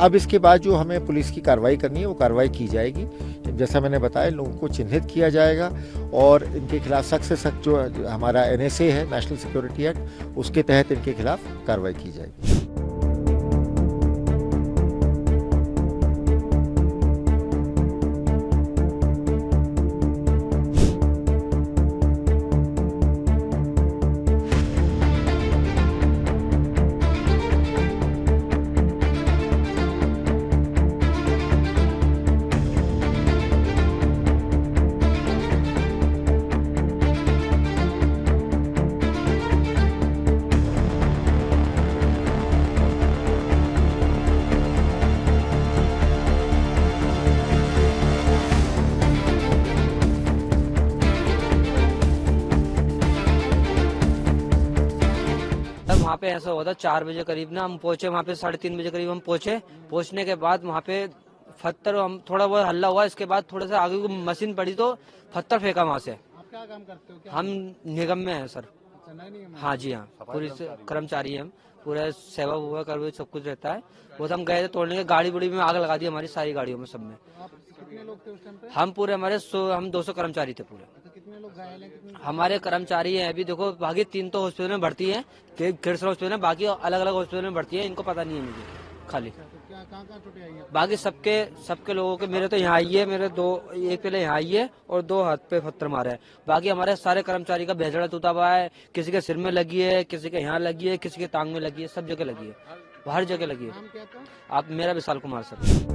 अब इसके बाद जो हमें पुलिस की कार्रवाई करनी है वो कार्रवाई की जाएगी। जैसा मैंने बताया, लोगों को चिन्हित किया जाएगा और इनके खिलाफ सख्त से सख्त जो हमारा NSA है, नेशनल सिक्योरिटी एक्ट, उसके तहत इनके खिलाफ कार्रवाई की जाएगी। वहाँ पे ऐसा हुआ था 4 बजे करीब ना हम पहुंचे, वहाँ पे 3:30 बजे करीब हम पहुंचे। पहुंचने के बाद वहाँ पे पत्थर, हम थोड़ा बहुत हल्ला हुआ, इसके बाद थोड़ा सा आगे को मशीन पड़ी तो पत्थर फेंका वहाँ से। आप क्या काम करते हो? हम निगम में हैं सर। अच्छा, नए निगम में? हाँ जी हाँ, पूरी कर्मचारी हैं हम, पूरा सेवा हुआ कर सब कुछ रहता है। वो हम गए थे तोड़ने के, गाड़ी बुड़ी में आग लगा दी हमारी सारी गाड़ियों में, सब में। आप कितने लोग थे उस टाइम पे? हम पूरे हमारे हम 200 कर्मचारी थे पूरे। तो कितने लोग घायल हैं? कितने हमारे कर्मचारी हैं अभी देखो, बाकी 3 तो हॉस्पिटल में भर्ती हैं, खिरसरा हॉस्पिटल में, बाकी अलग अलग हॉस्पिटल में भर्ती है। इनको पता नहीं है मुझे खाली। तो क्या कहाँ चोटें आई हैं? बाकी सबके लोगों के, मेरे तो यहाँ आई है, मेरे 2, एक पहले यहाँ आई है और 2 हाथ पे पत्थर मारे है। बाकी हमारे सारे कर्मचारी का भेजड़ा टूटा हुआ है, किसी के सिर में लगी है, किसी के यहाँ लगी है, किसी के टांग में लगी है, सब जगह लगी है, हर जगह लगी है। नाम क्या था? आप मेरा विशाल कुमार सर।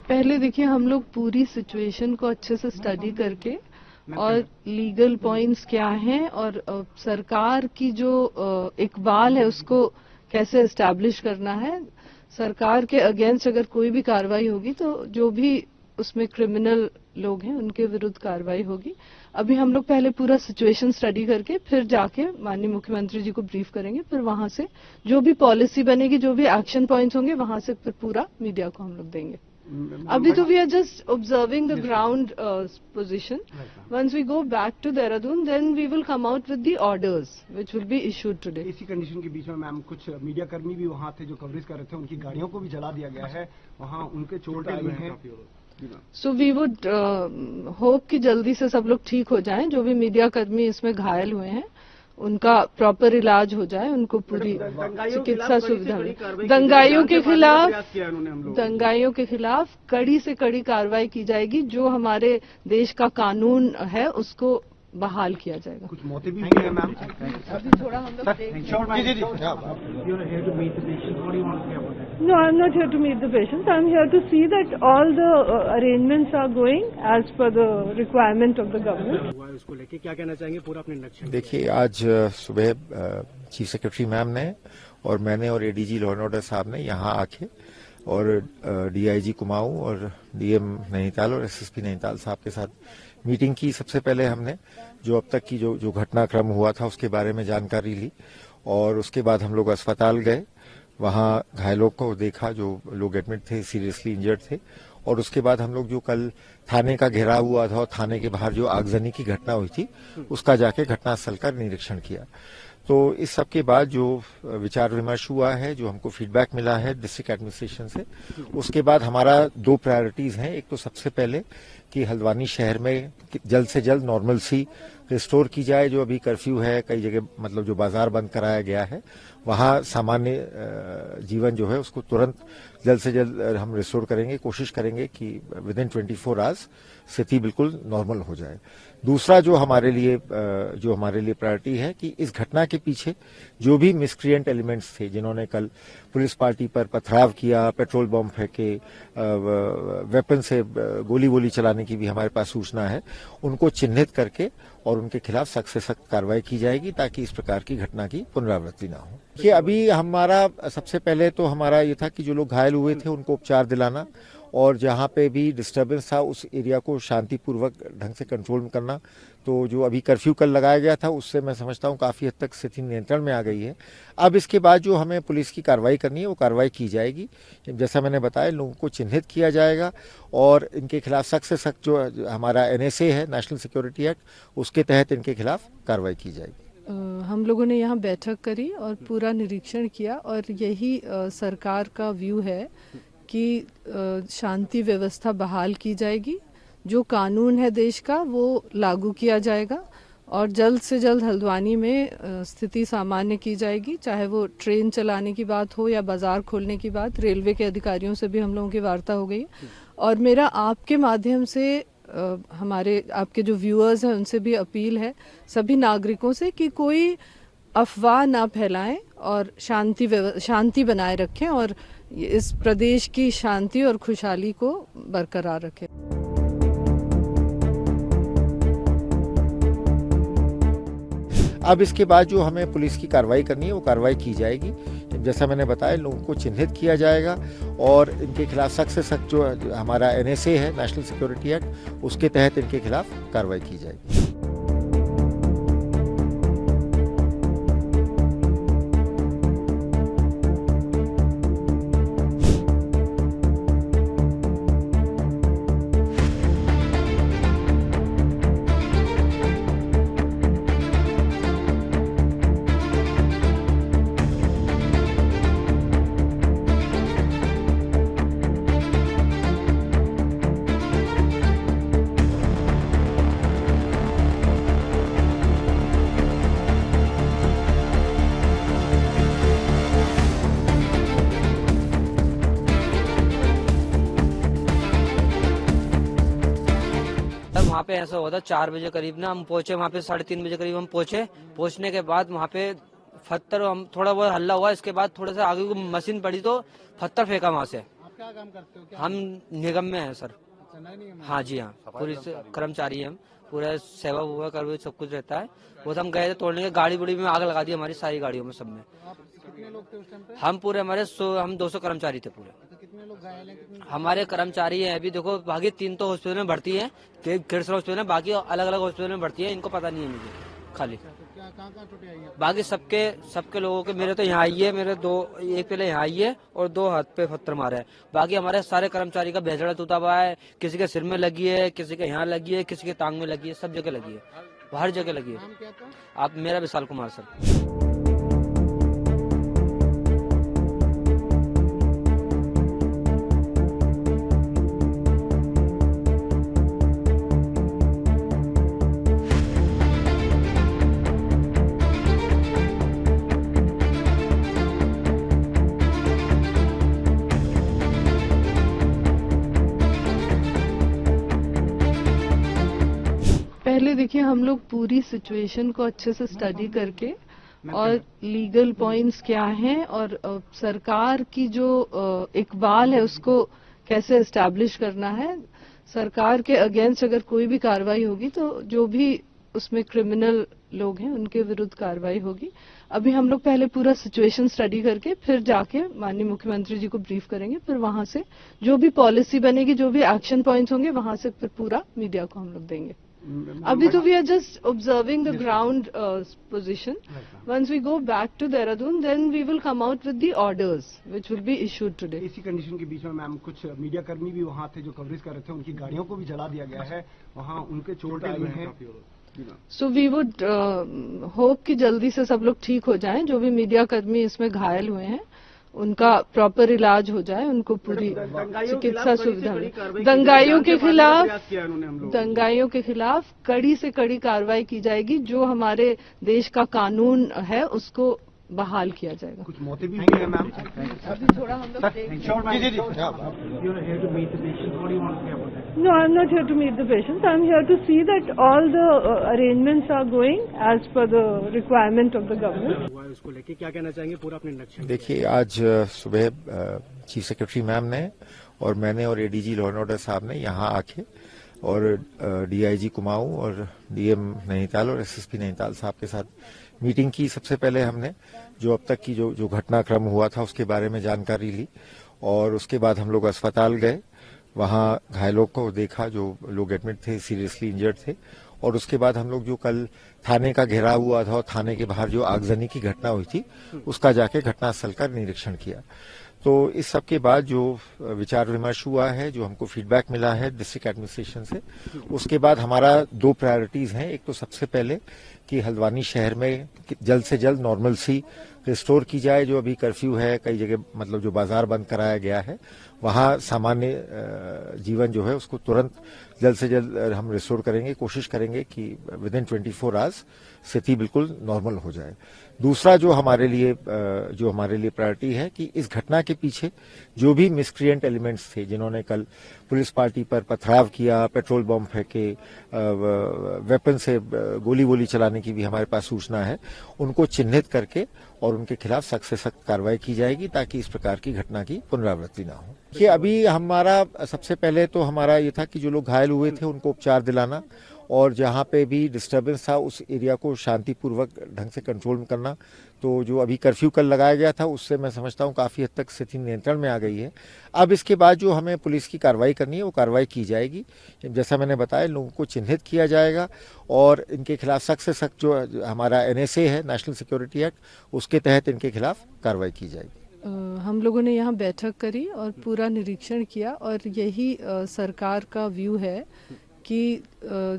पहले देखिए, हम लोग पूरी सिचुएशन को अच्छे से स्टडी करके और लीगल पॉइंट्स क्या हैं और सरकार की जो इकबाल है उसको कैसे एस्टैब्लिश करना है। सरकार के अगेंस्ट अगर कोई भी कार्रवाई होगी तो जो भी उसमें क्रिमिनल लोग हैं उनके विरुद्ध कार्रवाई होगी। अभी हम लोग पहले पूरा सिचुएशन स्टडी करके फिर जाके माननीय मुख्यमंत्री जी को ब्रीफ करेंगे, फिर वहां से जो भी पॉलिसी बनेगी, जो भी एक्शन पॉइंट्स होंगे, वहां से फिर पूरा मीडिया को हम लोग देंगे। अभी तो we are just observing the ground position. Once we go back to Dehradun, then we will come out with the orders which will be issued today. इसी कंडीशन के बीच में मैम कुछ मीडिया कर्मी भी वहां थे जो कवरेज कर रहे थे, उनकी गाड़ियों को भी जला दिया गया है, वहां उनके चोट आई है। सो वी वुड होप कि जल्दी से सब लोग ठीक हो जाएं। जो भी मीडिया कर्मी इसमें घायल हुए हैं उनका प्रॉपर इलाज हो जाए, उनको पूरी चिकित्सा सुविधा मिले। दंगाइयों के खिलाफ कड़ी से कड़ी कार्रवाई की जाएगी। जो हमारे देश का कानून है उसको बहाल किया जाएगा। कुछ मौतें भी हुई है मैम। अभी थोड़ा हम लोग No, I'm not here to meet the patients. I'm here to see that all the arrangements are going as per the requirement of the government. उसको लेके क्या कहना चाहेंगे पूरा अपने लक्ष्य? देखिए, आज सुबह चीफ सेक्रेटरी मैम ने और मैंने और ADG लॉ एंड ऑर्डर साहब ने यहाँ आके और DIG कुमाऊं और DM नैनीताल और SSP नैनीताल साहब के साथ मीटिंग की। सबसे पहले हमने जो अब तक की जो घटनाक्रम हुआ था उसके बारे में जानकारी ली और उसके बाद हम लोग अस्पताल गए, वहां घायलों को देखा, जो लोग एडमिट थे, सीरियसली इंजर्ड थे। और उसके बाद हम लोग जो कल थाने का घेराव हुआ था और थाने के बाहर जो आगजनी की घटना हुई थी उसका जाके घटनास्थल का निरीक्षण किया। तो इस सब के बाद जो विचार विमर्श हुआ है, जो हमको फीडबैक मिला है डिस्ट्रिक्ट एडमिनिस्ट्रेशन से, उसके बाद हमारा 2 प्रायोरिटीज हैं। एक तो सबसे पहले कि हल्द्वानी शहर में जल्द से जल्द नॉर्मलसी रिस्टोर की जाए। जो अभी कर्फ्यू है, कई जगह मतलब जो बाजार बंद कराया गया है, वहां सामान्य जीवन जो है उसको तुरंत जल्द से जल्द हम रिस्टोर करेंगे। कोशिश करेंगे कि विदिन 24 आवर्स स्थिति बिल्कुल नॉर्मल हो जाए। दूसरा जो हमारे लिए प्रायोरिटी है कि इस घटना के पीछे जो भी मिसक्रिएंट एलिमेंट्स थे, जिन्होंने कल पुलिस पार्टी पर पथराव किया, पेट्रोल बम फेंके, वेपन से गोली वोली चलाने की भी हमारे पास सूचना है, उनको चिन्हित करके और उनके खिलाफ सख्त से सख्त कार्रवाई की जाएगी ताकि इस प्रकार की घटना की पुनरावृत्ति ना हो। कि अभी हमारा सबसे पहले तो हमारा ये था कि जो लोग घायल हुए थे उनको उपचार दिलाना और जहाँ पे भी डिस्टर्बेंस था उस एरिया को शांतिपूर्वक ढंग से कंट्रोल करना। तो जो अभी कर्फ्यू कल लगाया गया था उससे मैं समझता हूँ काफ़ी हद तक स्थिति नियंत्रण में आ गई है। अब इसके बाद जो हमें पुलिस की कार्रवाई करनी है वो कार्रवाई की जाएगी। जैसा मैंने बताया, लोगों को चिन्हित किया जाएगा और इनके खिलाफ सख्त से सख्त जो हमारा NSA है, नेशनल सिक्योरिटी एक्ट, उसके तहत इनके खिलाफ कार्रवाई की जाएगी। हम लोगों ने यहाँ बैठक करी और पूरा निरीक्षण किया और यही सरकार का व्यू है कि शांति व्यवस्था बहाल की जाएगी, जो कानून है देश का वो लागू किया जाएगा और जल्द से जल्द हल्द्वानी में स्थिति सामान्य की जाएगी। चाहे वो ट्रेन चलाने की बात हो या बाजार खोलने की बात। रेलवे के अधिकारियों से भी हम लोगों की वार्ता हो गई और मेरा आपके माध्यम से हमारे आपके जो व्यूअर्स हैं उनसे भी अपील है सभी नागरिकों से कि कोई अफवाह ना फैलाएं और शांति बनाए रखें और इस प्रदेश की शांति और खुशहाली को बरकरार रखें। अब इसके बाद जो हमें पुलिस की कार्रवाई करनी है वो कार्रवाई की जाएगी। जैसा मैंने बताया, लोगों को चिन्हित किया जाएगा और इनके खिलाफ सख्त से सख्त जो हमारा NSA है, नेशनल सिक्योरिटी एक्ट, उसके तहत इनके खिलाफ कार्रवाई की जाएगी। वहाँ पे ऐसा हुआ था 4 बजे करीब ना हम पहुंचे वहाँ पे, 3:30 बजे करीब हम पहुंचे। पहुंचने के बाद वहाँ पे पत्थर, हम थोड़ा बहुत हल्ला हुआ, इसके बाद थोड़ा सा आगे को मशीन पड़ी तो पत्थर फेंका वहाँ से। आप क्या काम करते हो? क्या हम निगम में हैं सर। अच्छा, नए नियम में? हाँ जी हाँ, पुलिस कर्मचारी हैं हम, पूरा सेवा हुआ कर सब कुछ रहता है। वो तो हम गए थे तोड़ने के, गाड़ी बुड़ी में आग लगा दी हमारी सारी गाड़ियों में, सब में। आप कितने लोग थे उस टाइम पे? हम पूरे हम 200 कर्मचारी थे पूरे। अच्छा, कितने लोग घायल हैं? कितने? हमारे कर्मचारी हैं अभी देखो, बाकी 3 तो हॉस्पिटल में भर्ती है, किड्स हॉस्पिटल में, बाकी अलग अलग हॉस्पिटल में भर्ती है। इनको पता नहीं है मुझे खाली। तो क्या कहाँ चोटें आई हैं? बाकी सबके लोगों के, मेरे तो यहाँ आई है, मेरे एक पहले यहाँ आई है और 2 हाथ पे पत्थर मारे है। बाकी हमारे सारे कर्मचारी का भेजड़ा टूटा हुआ है, किसी के सिर में लगी है, किसी के यहाँ लगी है, किसी के टांग में लगी है, सब जगह लगी है, हर जगह लगी है। नाम क्या था? आप मेरा विशाल कुमार सर। पहले देखिए हम लोग पूरी सिचुएशन को अच्छे से स्टडी करके और लीगल पॉइंट्स क्या हैं और सरकार की जो इकबाल है उसको कैसे एस्टैब्लिश करना है। सरकार के अगेंस्ट अगर कोई भी कार्रवाई होगी तो जो भी उसमें क्रिमिनल लोग हैं उनके विरुद्ध कार्रवाई होगी। अभी हम लोग पहले पूरा सिचुएशन स्टडी करके फिर जाके माननीय मुख्यमंत्री जी को ब्रीफ करेंगे, फिर वहां से जो भी पॉलिसी बनेगी, जो भी एक्शन पॉइंट्स होंगे, वहां से फिर पूरा मीडिया को हम लोग देंगे। अभी तो we are just observing the ground position. Once we go back to Dehradun then we will come out with the orders which will be issued today. इसी कंडीशन के बीच में मैम कुछ मीडिया कर्मी भी वहाँ थे जो कवरेज कर रहे थे, उनकी गाड़ियों को भी जला दिया गया है, वहाँ उनके चोट आई है। सो वी वुड होप कि जल्दी से सब लोग ठीक हो जाएं। जो भी मीडिया कर्मी इसमें घायल हुए हैं उनका प्रॉपर इलाज हो जाए, उनको पूरी चिकित्सा सुविधा मिले। दंगाइयों के खिलाफ कड़ी से कड़ी कार्रवाई की जाएगी। जो हमारे देश का कानून है उसको बहाल किया जाएगा। कुछ मौतें भी हुई हैं मैम। अभी थोड़ा हम लोग No, I'm not here to meet the patients. I'm here to see that all the arrangements are going as per the requirement of the government. उसको लेके क्या कहना चाहेंगे पूरा अपने लक्ष्य? देखिए, आज सुबह चीफ सेक्रेटरी मैम ने और मैंने और ADG लॉ एंड ऑर्डर साहब ने यहाँ आके और DIG कुमाऊं और DM नैनीताल और SSP नैनीताल साहब के साथ मीटिंग की। सबसे पहले हमने जो अब तक की जो घटनाक्रम हुआ था उसके बारे में जानकारी ली और उसके बाद हम लोग अस्पताल गए वहाँ घायलों को देखा, जो लोग एडमिट थे, सीरियसली इंजर्ड थे। और उसके बाद हम लोग जो कल थाने का घेराव हुआ था और थाने के बाहर जो आगजनी की घटना हुई थी, उसका जाके घटनास्थल का निरीक्षण किया। तो इस सब के बाद जो विचार विमर्श हुआ है, जो हमको फीडबैक मिला है डिस्ट्रिक्ट एडमिनिस्ट्रेशन से, उसके बाद हमारा 2 प्रायोरिटीज हैं। एक तो सबसे पहले कि हल्द्वानी शहर में जल्द से जल्द नॉर्मल सी रिस्टोर की जाए। जो अभी कर्फ्यू है, कई जगह मतलब जो बाजार बंद कराया गया है, वहां सामान्य जीवन जो है उसको तुरंत जल्द से जल्द हम रिस्टोर करेंगे, कोशिश करेंगे कि विद इन 24 आवर्स स्थिति बिल्कुल नॉर्मल हो जाए। दूसरा जो हमारे लिए प्रायोरिटी है कि इस घटना के पीछे जो भी मिसक्रिएंट एलिमेंट्स थे, जिन्होंने कल पुलिस पार्टी पर पथराव किया, पेट्रोल बम फेंके, वेपन से गोली वोली चलाने की भी हमारे पास सूचना है, उनको चिन्हित करके और उनके खिलाफ सख्त से सख्त कार्रवाई की जाएगी ताकि इस प्रकार की घटना की पुनरावृत्ति ना हो। कि अभी हमारा सबसे पहले तो हमारा ये था कि जो लोग घायल हुए थे उनको उपचार दिलाना, और जहां पे भी डिस्टर्बेंस था उस एरिया को शांतिपूर्वक ढंग से कंट्रोल करना। तो जो अभी कर्फ्यू कल लगाया गया था, उससे मैं समझता हूं काफी हद तक स्थिति नियंत्रण में आ गई है। अब इसके बाद जो हमें पुलिस की कार्रवाई करनी है वो कार्रवाई की जाएगी। जैसा मैंने बताया, लोगों को चिन्हित किया जाएगा और इनके खिलाफ सख्त से सख्त जो हमारा NSA है, नेशनल सिक्योरिटी एक्ट, उसके तहत इनके खिलाफ कार्रवाई की जाएगी। हम लोगों ने यहाँ बैठक करी और पूरा निरीक्षण किया, और यही सरकार का व्यू है कि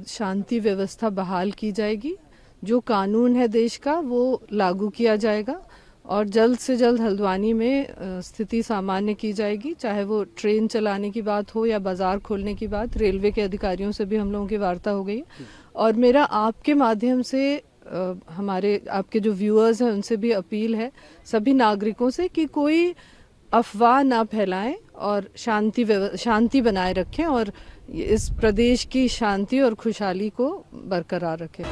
शांति व्यवस्था बहाल की जाएगी, जो कानून है देश का वो लागू किया जाएगा, और जल्द से जल्द हल्द्वानी में स्थिति सामान्य की जाएगी। चाहे वो ट्रेन चलाने की बात हो या बाजार खोलने की बात। रेलवे के अधिकारियों से भी हम लोगों की वार्ता हो गई, और मेरा आपके माध्यम से हमारे आपके जो व्यूअर्स हैं उनसे भी अपील है सभी नागरिकों से कि कोई अफवाह ना फैलाएं और शांति बनाए रखें और इस प्रदेश की शांति और खुशहाली को बरकरार रखें।